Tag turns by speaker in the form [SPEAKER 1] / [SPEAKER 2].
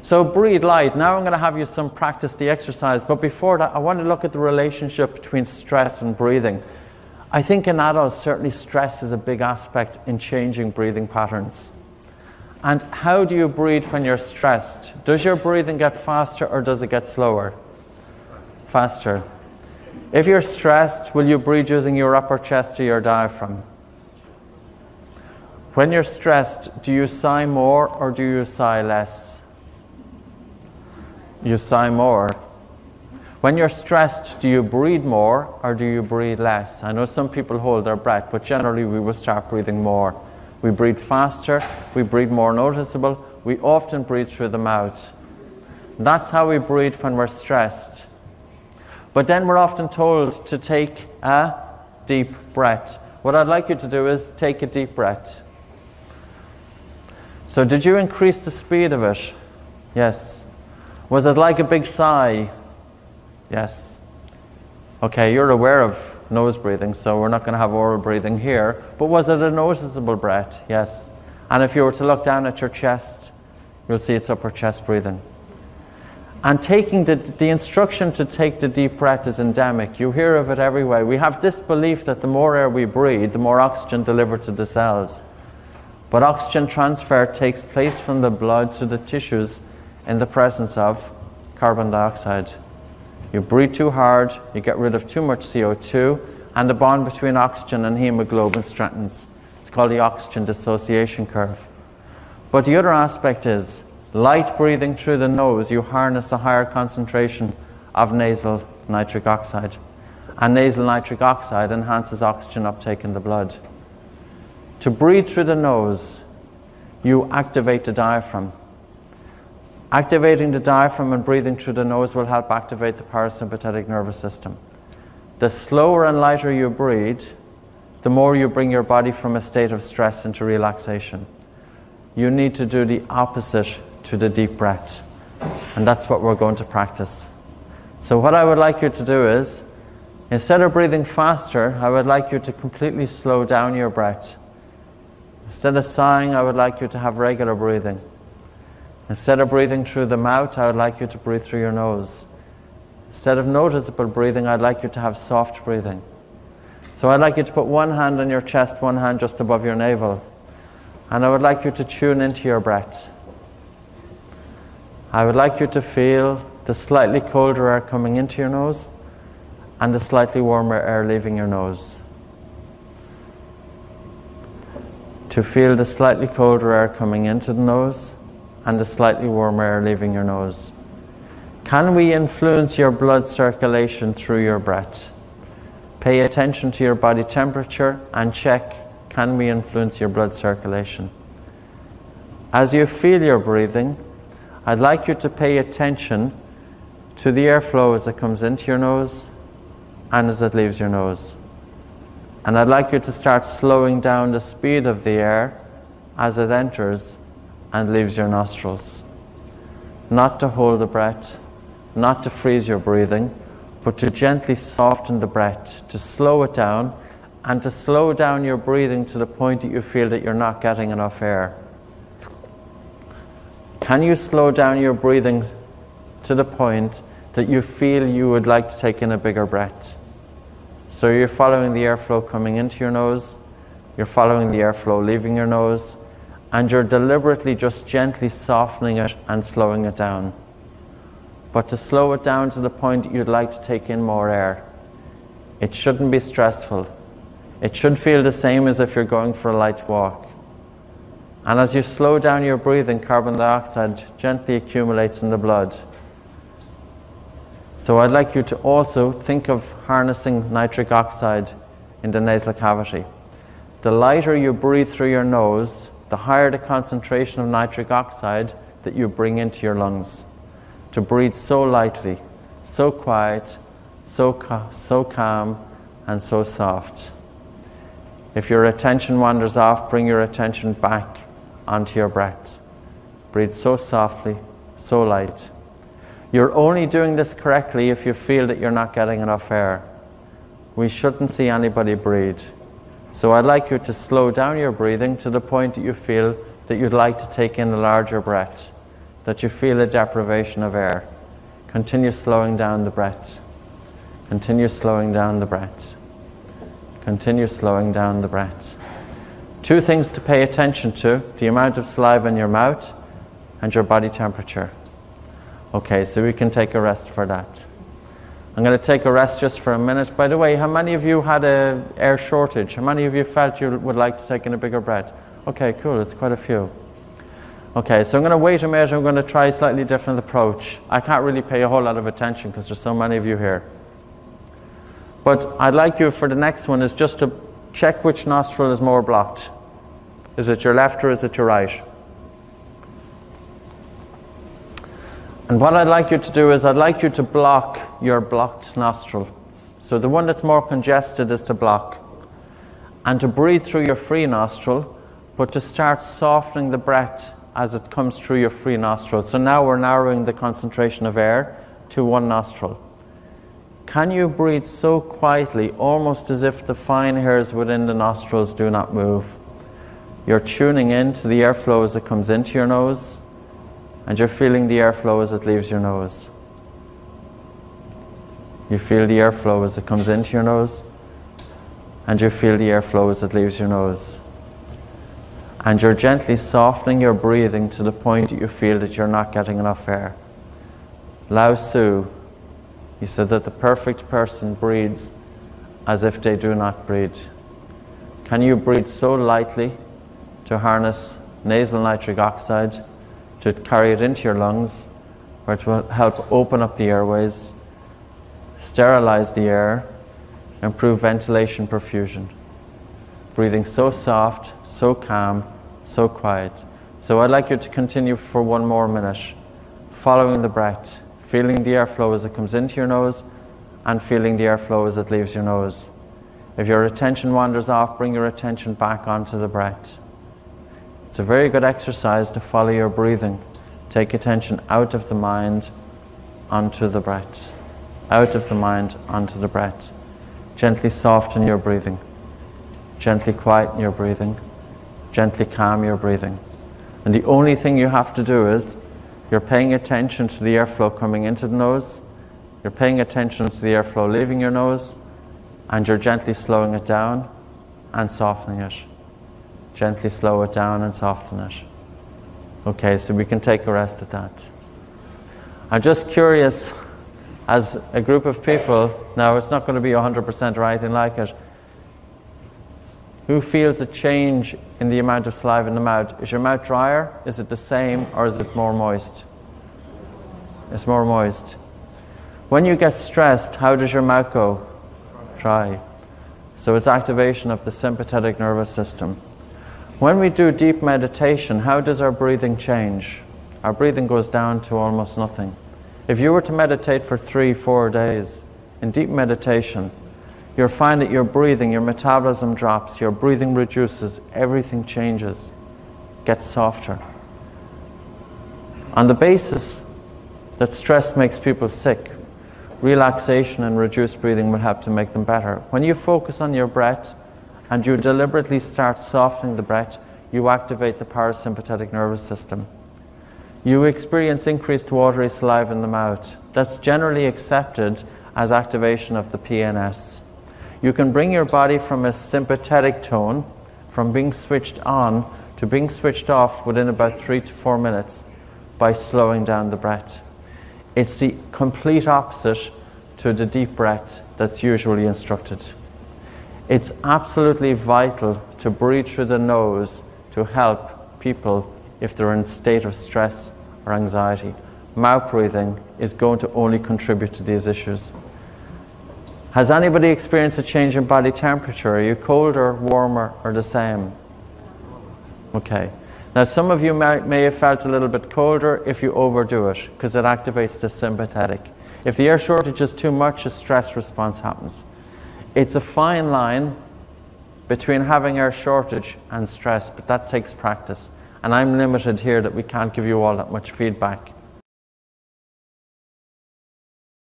[SPEAKER 1] So breathe light. Now I'm going to have you practice the exercise, but before that I want to look at the relationship between stress and breathing. I think in adults certainly stress is a big aspect in changing breathing patterns. And how do you breathe when you're stressed? Does your breathing get faster or does it get slower? Faster. If you're stressed, will you breathe using your upper chest or your diaphragm? When you're stressed, do you sigh more or do you sigh less? You sigh more. When you're stressed, do you breathe more or do you breathe less? I know some people hold their breath, but generally we will start breathing more. We breathe faster, we breathe more noticeable, we often breathe through the mouth. That's how we breathe when we're stressed. But then we're often told to take a deep breath. What I'd like you to do is take a deep breath. So did you increase the speed of it? Yes. Was it like a big sigh? Yes. Okay, you're aware of nose breathing, so we're not going to have oral breathing here. But was it a noticeable breath? Yes. And if you were to look down at your chest, you'll see it's upper chest breathing. And taking the instruction to take the deep breath is endemic. You hear of it everywhere. We have this belief that the more air we breathe, the more oxygen delivered to the cells. But oxygen transfer takes place from the blood to the tissues in the presence of carbon dioxide. You breathe too hard, you get rid of too much CO2, and the bond between oxygen and hemoglobin strengthens. It's called the oxygen dissociation curve. But the other aspect is, light breathing through the nose, you harness a higher concentration of nasal nitric oxide. And nasal nitric oxide enhances oxygen uptake in the blood. To breathe through the nose, you activate the diaphragm. Activating the diaphragm and breathing through the nose will help activate the parasympathetic nervous system. The slower and lighter you breathe, the more you bring your body from a state of stress into relaxation. You need to do the opposite to the deep breath. And that's what we're going to practice. So what I would like you to do is, instead of breathing faster, I would like you to completely slow down your breath. Instead of sighing, I would like you to have regular breathing. Instead of breathing through the mouth, I would like you to breathe through your nose. Instead of noticeable breathing, I'd like you to have soft breathing. So I'd like you to put one hand on your chest, one hand just above your navel. And I would like you to tune into your breath. I would like you to feel the slightly colder air coming into your nose and the slightly warmer air leaving your nose. To feel the slightly colder air coming into the nose and the slightly warmer air leaving your nose. Can we influence your blood circulation through your breath? Pay attention to your body temperature and check, can we influence your blood circulation? As you feel your breathing, I'd like you to pay attention to the airflow as it comes into your nose and as it leaves your nose. And I'd like you to start slowing down the speed of the air as it enters and leaves your nostrils. Not to hold the breath, not to freeze your breathing, but to gently soften the breath, to slow it down, and to slow down your breathing to the point that you feel that you're not getting enough air. Can you slow down your breathing to the point that you feel you would like to take in a bigger breath? So you're following the airflow coming into your nose, you're following the airflow leaving your nose, and you're deliberately just gently softening it and slowing it down. But to slow it down to the point that you'd like to take in more air. It shouldn't be stressful. It should feel the same as if you're going for a light walk. And as you slow down your breathing, carbon dioxide gently accumulates in the blood. So I'd like you to also think of harnessing nitric oxide in the nasal cavity. The lighter you breathe through your nose, the higher the concentration of nitric oxide that you bring into your lungs. To breathe so lightly, so quiet, so calm, and so soft. If your attention wanders off, bring your attention back onto your breath. Breathe so softly, so light. You're only doing this correctly if you feel that you're not getting enough air. We shouldn't see anybody breathe. So I'd like you to slow down your breathing to the point that you feel that you'd like to take in a larger breath. that you feel a deprivation of air. Continue slowing down the breath. Continue slowing down the breath. Continue slowing down the breath. Two things to pay attention to: the amount of saliva in your mouth and your body temperature. Okay, so we can take a rest for that. I'm going to take a rest just for a minute. By the way, how many of you had an air shortage? How many of you felt you would like to take in a bigger breath? Okay, cool, it's quite a few. Okay, so I'm going to wait a minute. I'm going to try a slightly different approach. I can't really pay a whole lot of attention because there's so many of you here. But I'd like you, for the next one, is just to check which nostril is more blocked. Is it your left or is it your right? And what I'd like you to do is I'd like you to block your blocked nostril. So the one that's more congested is to block. And to breathe through your free nostril, but to start softening the breath as it comes through your free nostril. So now we're narrowing the concentration of air to one nostril. Can you breathe so quietly, almost as if the fine hairs within the nostrils do not move? You're tuning in to the airflow as it comes into your nose, and you're feeling the airflow as it leaves your nose. You feel the airflow as it comes into your nose, and you feel the airflow as it leaves your nose. And you're gently softening your breathing to the point that you feel that you're not getting enough air. Lao Tzu, he said that the perfect person breathes as if they do not breathe. Can you breathe so lightly to harness nasal nitric oxide, to carry it into your lungs, where it will help open up the airways, sterilize the air, improve ventilation perfusion. Breathing so soft, so calm, so quiet. So I'd like you to continue for one more minute, following the breath, feeling the airflow as it comes into your nose and feeling the airflow as it leaves your nose. If your attention wanders off, bring your attention back onto the breath. It's a very good exercise to follow your breathing. Take attention out of the mind onto the breath. Out of the mind onto the breath. Gently soften your breathing. Gently quieten your breathing. Gently calm your breathing. And the only thing you have to do is you're paying attention to the airflow coming into the nose, you're paying attention to the airflow leaving your nose, and you're gently slowing it down and softening it. Gently slow it down and soften it. Okay, so we can take a rest at that. I'm just curious, as a group of people, now it's not going to be 100% or anything like it, who feels a change in the amount of saliva in the mouth? Is your mouth drier? Is it the same, or is it more moist? It's more moist. When you get stressed, how does your mouth go? Dry. So it's activation of the sympathetic nervous system. When we do deep meditation, how does our breathing change? Our breathing goes down to almost nothing. If you were to meditate for 3-4 days in deep meditation, you'll find that your breathing, your metabolism drops, your breathing reduces, everything changes, gets softer. On the basis that stress makes people sick, relaxation and reduced breathing will help to make them better. When you focus on your breath and you deliberately start softening the breath, you activate the parasympathetic nervous system. You experience increased watery saliva in the mouth. That's generally accepted as activation of the PNS. You can bring your body from a sympathetic tone, from being switched on to being switched off within about 3 to 4 minutes by slowing down the breath. It's the complete opposite to the deep breath that's usually instructed. It's absolutely vital to breathe through the nose to help people if they're in a state of stress or anxiety. Mouth breathing is going to only contribute to these issues. Has anybody experienced a change in body temperature? Are you colder, warmer, or the same? Okay. Now some of you may have felt a little bit colder if you overdo it, because it activates the sympathetic. If the air shortage is too much, a stress response happens. It's a fine line between having air shortage and stress, but that takes practice. And I'm limited here that we can't give you all that much feedback.